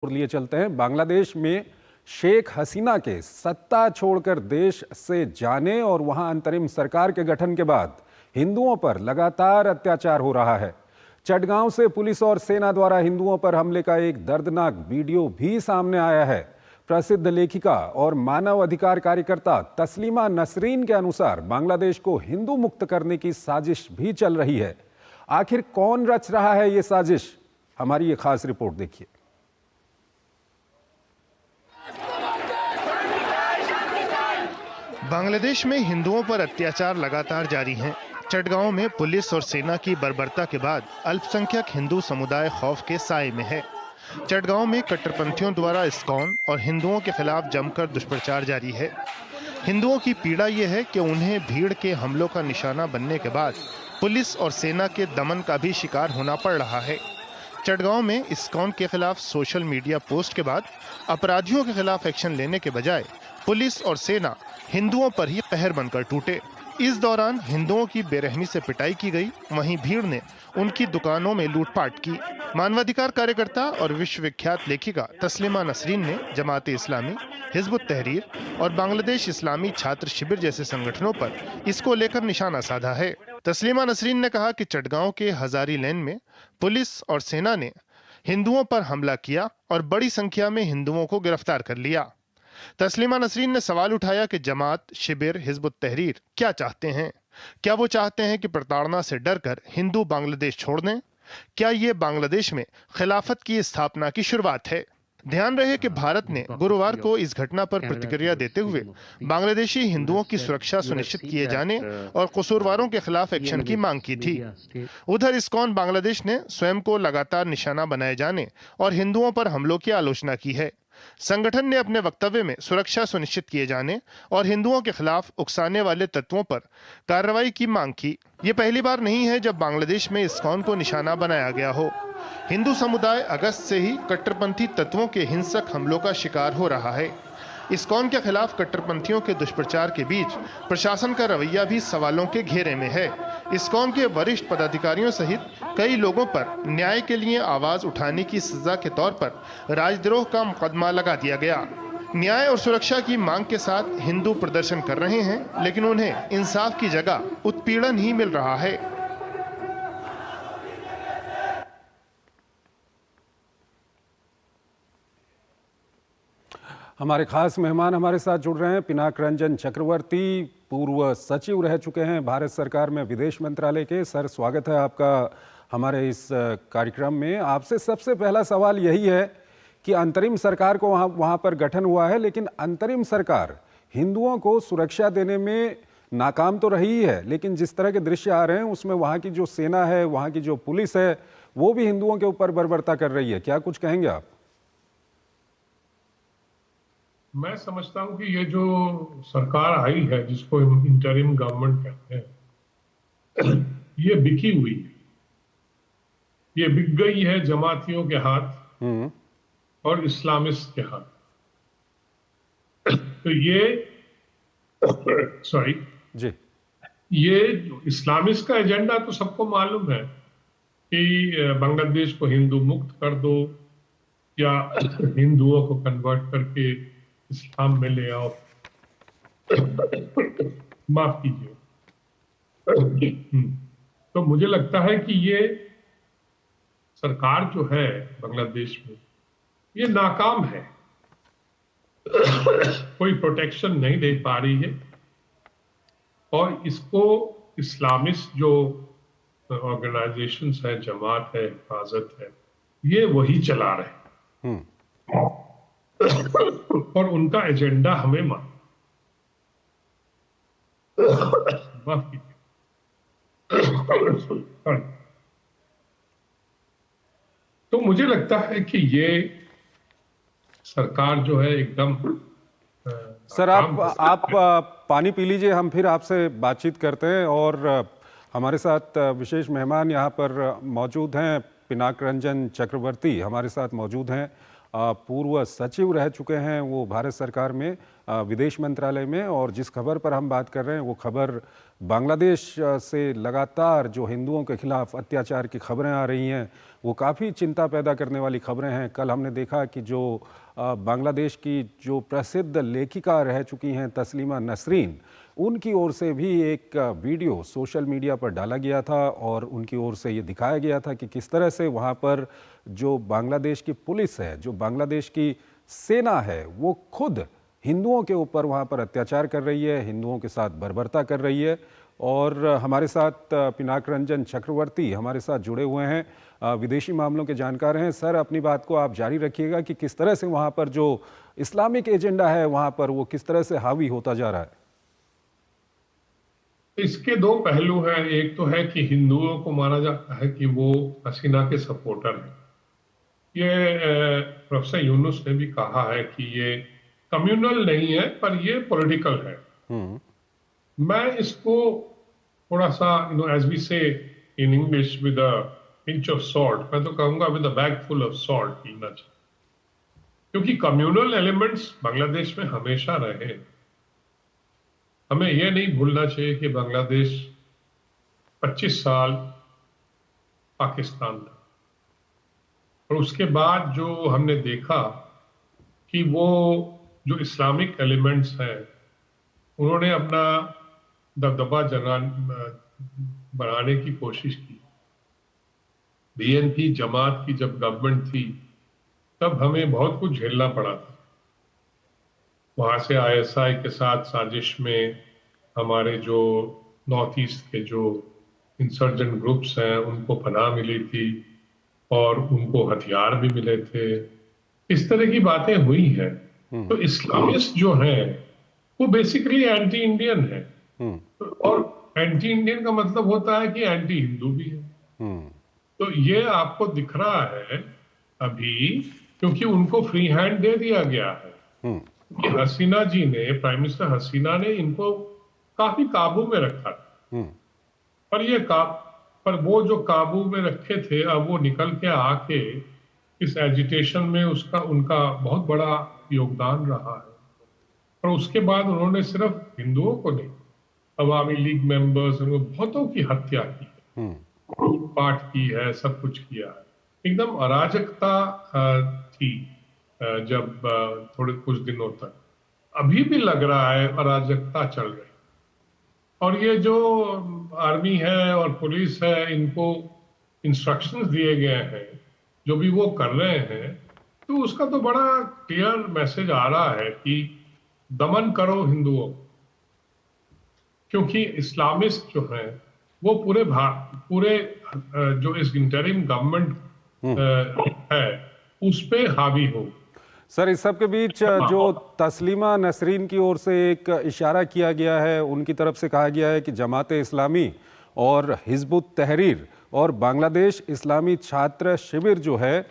लिए चलते हैं। बांग्लादेश में शेख हसीना के सत्ता छोड़कर देश से जाने और वहां अंतरिम सरकार के गठन के बाद हिंदुओं पर लगातार अत्याचार हो रहा है। चटगांव से पुलिस और सेना द्वारा हिंदुओं पर हमले का एक दर्दनाक वीडियो भी सामने आया है। प्रसिद्ध लेखिका और मानव अधिकार कार्यकर्ता तस्लीमा नसरीन के अनुसार बांग्लादेश को हिंदू मुक्त करने की साजिश भी चल रही है। आखिर कौन रच रहा है ये साजिश? हमारी ये खास रिपोर्ट देखिए। बांग्लादेश में हिंदुओं पर अत्याचार लगातार जारी हैं। चटगांव में पुलिस और सेना की बर्बरता के बाद अल्पसंख्यक हिंदू समुदाय खौफ के साए में है। चटगांव में कट्टरपंथियों द्वारा इस्कॉन और हिंदुओं के खिलाफ जमकर दुष्प्रचार जारी है। हिंदुओं की पीड़ा यह है कि उन्हें भीड़ के हमलों का निशाना बनने के बाद पुलिस और सेना के दमन का भी शिकार होना पड़ रहा है। चटगांव में इस्कॉन के खिलाफ सोशल मीडिया पोस्ट के बाद अपराधियों के खिलाफ एक्शन लेने के बजाय पुलिस और सेना हिंदुओं पर ही कहर बनकर टूटे। इस दौरान हिंदुओं की बेरहमी से पिटाई की गई, वहीं भीड़ ने उनकी दुकानों में लूटपाट की। मानवाधिकार कार्यकर्ता और विश्वविख्यात लेखिका तस्लीमा नसरीन ने जमाते इस्लामी, हिजबुत तहरीर और बांग्लादेश इस्लामी छात्र शिविर जैसे संगठनों पर इसको लेकर निशाना साधा है। तस्लीमा नसरीन ने कहा कि चटगांव के हजारी लेन में पुलिस और सेना ने हिंदुओं पर हमला किया और बड़ी संख्या में हिंदुओं को गिरफ्तार कर लिया। तस्लीमा नसरीन ने सवाल उठाया कि जमात, शिविर, हिजबुत तहरीर क्या चाहते हैं? क्या वो चाहते हैं कि प्रताड़ना से डरकर हिंदू बांग्लादेश छोड़ दें? क्या ये बांग्लादेश में खिलाफत की स्थापना की शुरुआत है? ध्यान रहे कि भारत ने गुरुवार को इस घटना पर प्रतिक्रिया देते हुए बांग्लादेशी हिंदुओं की सुरक्षा सुनिश्चित किए जाने और कसूरवारों के खिलाफ एक्शन की मांग की थी। उधर इस्कॉन बांग्लादेश ने स्वयं को लगातार निशाना बनाए जाने और हिंदुओं पर हमलों की आलोचना की है। संगठन ने अपने वक्तव्य में सुरक्षा सुनिश्चित किए जाने और हिंदुओं के खिलाफ उकसाने वाले तत्वों पर कार्रवाई की मांग की। ये पहली बार नहीं है जब बांग्लादेश में इस्कॉन को निशाना बनाया गया हो। हिंदू समुदाय अगस्त से ही कट्टरपंथी तत्वों के हिंसक हमलों का शिकार हो रहा है। इस्कॉन के खिलाफ कट्टरपंथियों के दुष्प्रचार के बीच प्रशासन का रवैया भी सवालों के घेरे में है। इस्कॉन के वरिष्ठ पदाधिकारियों सहित कई लोगों पर न्याय के लिए आवाज उठाने की सजा के तौर पर राजद्रोह का मुकदमा लगा दिया गया। न्याय और सुरक्षा की मांग के साथ हिंदू प्रदर्शन कर रहे हैं, लेकिन उन्हें इंसाफ की जगह उत्पीड़न ही मिल रहा है। हमारे खास मेहमान हमारे साथ जुड़ रहे हैं। पिनाक रंजन चक्रवर्ती पूर्व सचिव रह चुके हैं भारत सरकार में विदेश मंत्रालय के। सर, स्वागत है आपका हमारे इस कार्यक्रम में। आपसे सबसे पहला सवाल यही है कि अंतरिम सरकार को वहाँ पर गठन हुआ है, लेकिन अंतरिम सरकार हिंदुओं को सुरक्षा देने में नाकाम तो रही है, लेकिन जिस तरह के दृश्य आ रहे हैं उसमें वहाँ की जो सेना है, वहाँ की जो पुलिस है, वो भी हिंदुओं के ऊपर बर्बरता कर रही है। क्या कुछ कहेंगे आप? मैं समझता हूं कि ये जो सरकार आई है, जिसको इंटरिम गवर्नमेंट कहते हैं, ये बिकी हुई है। ये बिक गई है जमातियों के हाथ और इस्लामिस्ट के हाथ। तो ये सॉरी जी, ये इस्लामिस्ट का एजेंडा तो सबको मालूम है कि बांग्लादेश को हिंदू मुक्त कर दो या हिंदुओं को कन्वर्ट करके इस्लाम में ले आओ। माफ कीजिए। तो मुझे लगता है कि ये सरकार जो है बांग्लादेश में, ये नाकाम है। कोई प्रोटेक्शन नहीं दे पा रही है और इसको इस्लामिस्ट जो ऑर्गेनाइजेशंस है, जमात है, हिफाजत है, ये वही चला रहे हैं। और उनका एजेंडा हमें माफ कीजिए। तो मुझे लगता है कि ये सरकार जो है एकदम सर, आप पानी पी लीजिए, हम फिर आपसे बातचीत करते हैं। और हमारे साथ विशेष मेहमान यहाँ पर मौजूद हैं। पिनाक रंजन चक्रवर्ती हमारे साथ मौजूद हैं, पूर्व सचिव रह चुके हैं वो भारत सरकार में। विदेश मंत्रालय में। और जिस खबर पर हम बात कर रहे हैं वो खबर बांग्लादेश से लगातार जो हिंदुओं के खिलाफ अत्याचार की खबरें आ रही हैं वो काफ़ी चिंता पैदा करने वाली खबरें हैं। कल हमने देखा कि जो बांग्लादेश की जो प्रसिद्ध लेखिका रह चुकी हैं तस्लीमा नसरीन, उनकी ओर से भी एक वीडियो सोशल मीडिया पर डाला गया था और उनकी ओर से ये दिखाया गया था कि किस तरह से वहाँ पर जो बांग्लादेश की पुलिस है, जो बांग्लादेश की सेना है, वो खुद हिंदुओं के ऊपर वहाँ पर अत्याचार कर रही है, हिंदुओं के साथ बर्बरता कर रही है। और हमारे साथ पिनाक रंजन चक्रवर्ती हमारे साथ जुड़े हुए हैं, विदेशी मामलों के जानकार हैं। सर, अपनी बात को आप जारी रखिएगा कि किस तरह से वहाँ पर जो इस्लामिक एजेंडा है वहाँ पर वो किस तरह से हावी होता जा रहा है। इसके दो पहलू हैं। एक तो है कि हिंदुओं को माना जाता है कि वो हसीना के सपोर्टर हैं। ये प्रोफेसर यूनुस ने भी कहा है कि ये कम्युनल नहीं है पर ये पॉलिटिकल है। मैं इसको थोड़ा सा एज वी से in English with a pinch of salt, मैं तो कहूंगा with a bag full of salt पीना चाहिए, क्योंकि कम्युनल एलिमेंट्स बांग्लादेश में हमेशा रहे। हमें यह नहीं भूलना चाहिए कि बांग्लादेश 25 साल पाकिस्तान था और उसके बाद जो हमने देखा कि वो जो इस्लामिक एलिमेंट्स हैं उन्होंने अपना दबदबा बनाने की कोशिश की। बीएनपी जमात की जब गवर्नमेंट थी तब हमें बहुत कुछ झेलना पड़ा था। वहां से आईएसआई के साथ साजिश में हमारे जो नॉर्थ ईस्ट के जो इंसर्जेंट ग्रुप्स हैं उनको पनाह मिली थी और उनको हथियार भी मिले थे। इस तरह की बातें हुई हैं। तो इस्लामिस्ट जो हैं वो बेसिकली एंटी इंडियन है। और एंटी इंडियन का मतलब होता है कि एंटी हिंदू भी है। तो ये आपको दिख रहा है अभी, क्योंकि उनको फ्री हैंड दे दिया गया है। कि हसीना जी ने, प्राइम मिनिस्टर हसीना ने इनको काफी काबू में रखा था। पर वो जो काबू में रखे थे अब वो निकल के आके इस एजिटेशन में उनका बहुत बड़ा योगदान रहा है। और उसके बाद उन्होंने सिर्फ हिंदुओं को नहीं, अवामी लीग मेंबर्स, बहुतों की हत्या की है, लूटपाट की है, सब कुछ किया है। एकदम अराजकता थी जब थोड़े कुछ दिनों तक। अभी भी लग रहा है अराजकता चल रही। और ये जो आर्मी है और पुलिस है, इनको इंस्ट्रक्शंस दिए गए हैं, जो भी वो कर रहे हैं, तो उसका तो बड़ा क्लियर मैसेज आ रहा है कि दमन करो हिंदुओं, क्योंकि इस्लामिस्ट जो है वो पूरे जो इस इंटरिम गवर्नमेंट है उस पे हावी हो। सर, इस सब के बीच जो तस्लीमा नसरीन की ओर से एक इशारा किया गया है, उनकी तरफ से कहा गया है कि जमात इस्लामी और हिजबुत तहरीर और बांग्लादेश इस्लामी छात्र शिविर जो है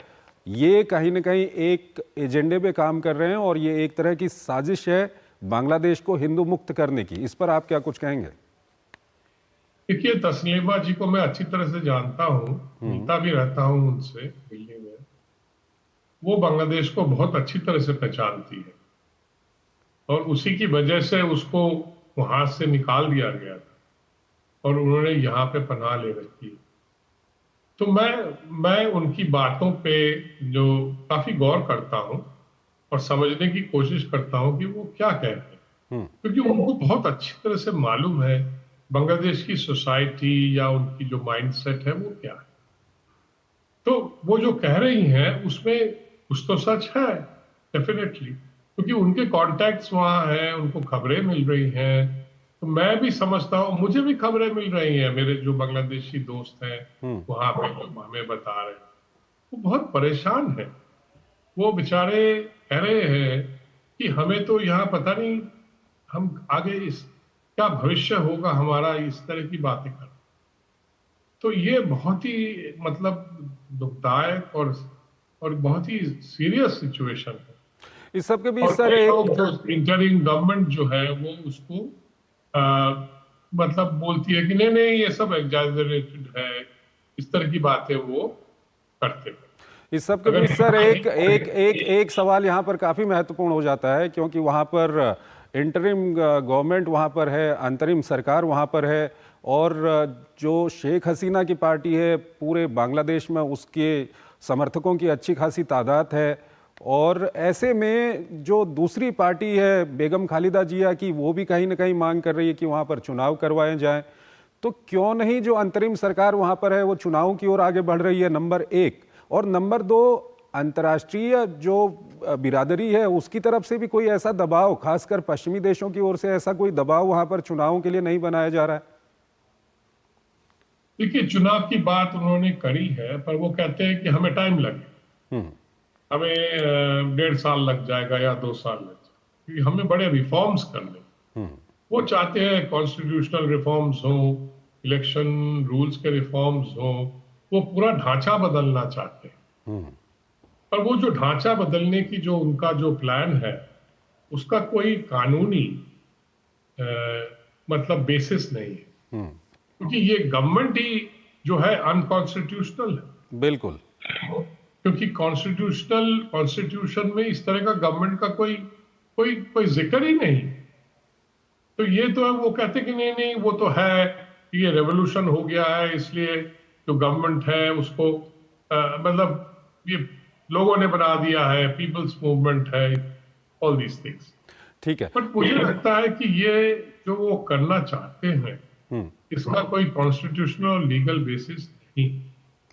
ये कहीं ना कहीं एक एजेंडे पे काम कर रहे हैं और ये एक तरह की साजिश है बांग्लादेश को हिंदू मुक्त करने की। इस पर आप क्या कुछ कहेंगे? देखिए, तस्लीमा जी को मैं अच्छी तरह से जानता हूँ, मिलता भी रहता हूँ उनसे दिल्ली में। वो बांग्लादेश को बहुत अच्छी तरह से पहचानती है और उसी की वजह से उसको वहां से निकाल दिया गया था और उन्होंने यहाँ पे पनाह ले रखी है। तो मैं उनकी बातों पे जो काफी गौर करता हूँ और समझने की कोशिश करता हूँ कि वो क्या कह रहे हैं, क्योंकि उनको बहुत अच्छी तरह से मालूम है बांग्लादेश की सोसाइटी या उनकी जो माइंडसेट है वो क्या है। तो वो जो कह रही हैं उसमें कुछ तो सच है डेफिनेटली, क्योंकि उनके कॉन्टैक्ट्स वहां हैं, उनको खबरें मिल रही हैं। तो मैं भी समझता हूँ, मुझे भी खबरें मिल रही हैं, मेरे जो बांग्लादेशी दोस्त हैं वहां पे जो हमें बता रहे हैं वो बहुत परेशान है। वो बेचारे कह रहे हैं कि हमें तो यहाँ पता नहीं हम आगे इस क्या भविष्य होगा हमारा, इस तरह की बातें कर। तो ये बहुत ही मतलब दुखदायक और बहुत ही सीरियस सिचुएशन है। इस सब के बीच सर इंटरिम गवर्नमेंट जो है वो उसको मतलब बोलती है कि नहीं ये सब एग्जैजरेटेड है, इस तरह की बातें वो करते हैं। इस सब के बीच सर एक सवाल यहाँ पर काफी महत्वपूर्ण हो जाता है, क्योंकि वहाँ पर इंटरिम गवर्नमेंट वहाँ पर है, अंतरिम सरकार वहाँ पर है, और जो शेख हसीना की पार्टी है पूरे बांग्लादेश में उसके समर्थकों की अच्छी खासी तादाद है, और ऐसे में जो दूसरी पार्टी है बेगम खालिदा जिया की, वो भी कहीं ना कहीं मांग कर रही है कि वहाँ पर चुनाव करवाए जाएं। तो क्यों नहीं जो अंतरिम सरकार वहाँ पर है वो चुनाव की ओर आगे बढ़ रही है, नंबर एक। और नंबर दो, अंतर्राष्ट्रीय जो बिरादरी है उसकी तरफ से भी कोई ऐसा दबाव, खासकर पश्चिमी देशों की ओर से ऐसा कोई दबाव वहाँ पर चुनावों के लिए नहीं बनाया जा रहा है? देखिए, चुनाव की बात उन्होंने करी है, पर वो कहते हैं कि हमें टाइम लगे, हमें 1.5 साल लग जाएगा या 2 साल लग जाएगा, क्योंकि हमें बड़े रिफॉर्म्स करने। वो चाहते हैं कॉन्स्टिट्यूशनल रिफॉर्म्स हो, इलेक्शन रूल्स के रिफॉर्म्स हो, वो पूरा ढांचा बदलना चाहते हैं। पर वो जो ढांचा बदलने की जो उनका जो प्लान है, उसका कोई कानूनी मतलब बेसिस नहीं है, क्योंकि ये गवर्नमेंट ही जो है अनकॉन्स्टिट्यूशनल है। बिल्कुल, क्योंकि कॉन्स्टिट्यूशन में इस तरह का गवर्नमेंट का कोई कोई कोई जिक्र ही नहीं। तो ये तो है, वो कहते कि नहीं नहीं वो तो है, ये रेवोल्यूशन हो गया है, इसलिए जो गवर्नमेंट है उसको मतलब ये लोगों ने बना दिया है, पीपल्स मूवमेंट है, ऑल दीज थिंग्स। ठीक है। बट मुझे लगता है कि ये जो वो करना चाहते हैं इसका कोई कॉन्स्टिट्यूशनल लीगल बेसिस नहीं।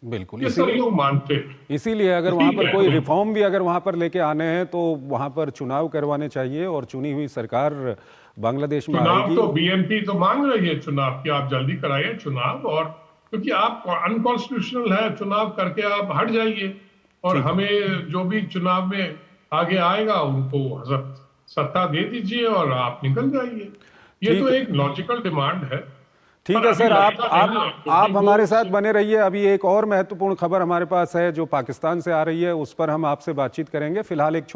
बिल्कुल, ये सब लोग मानते हैं। इसीलिए अगर वहाँ पर कोई रिफॉर्म भी अगर वहाँ पर लेके आने हैं तो वहाँ पर चुनाव करवाने चाहिए, और चुनी हुई सरकार बांग्लादेश में चुनाव आएगी। तो बीएनपी तो मांग रही है चुनाव की, आप जल्दी कराइए चुनाव, और क्योंकि आप अनकॉन्स्टिट्यूशनल है, चुनाव करके आप हट जाइए, और हमें जो भी चुनाव में आगे आएगा उनको सत्ता दे दीजिए और आप निकल जाइए। ये तो एक लॉजिकल डिमांड है। ठीक है सर, आप हमारे साथ बने रहिए। अभी एक और महत्वपूर्ण खबर हमारे पास है जो पाकिस्तान से आ रही है, उस पर हम आपसे बातचीत करेंगे। फिलहाल एक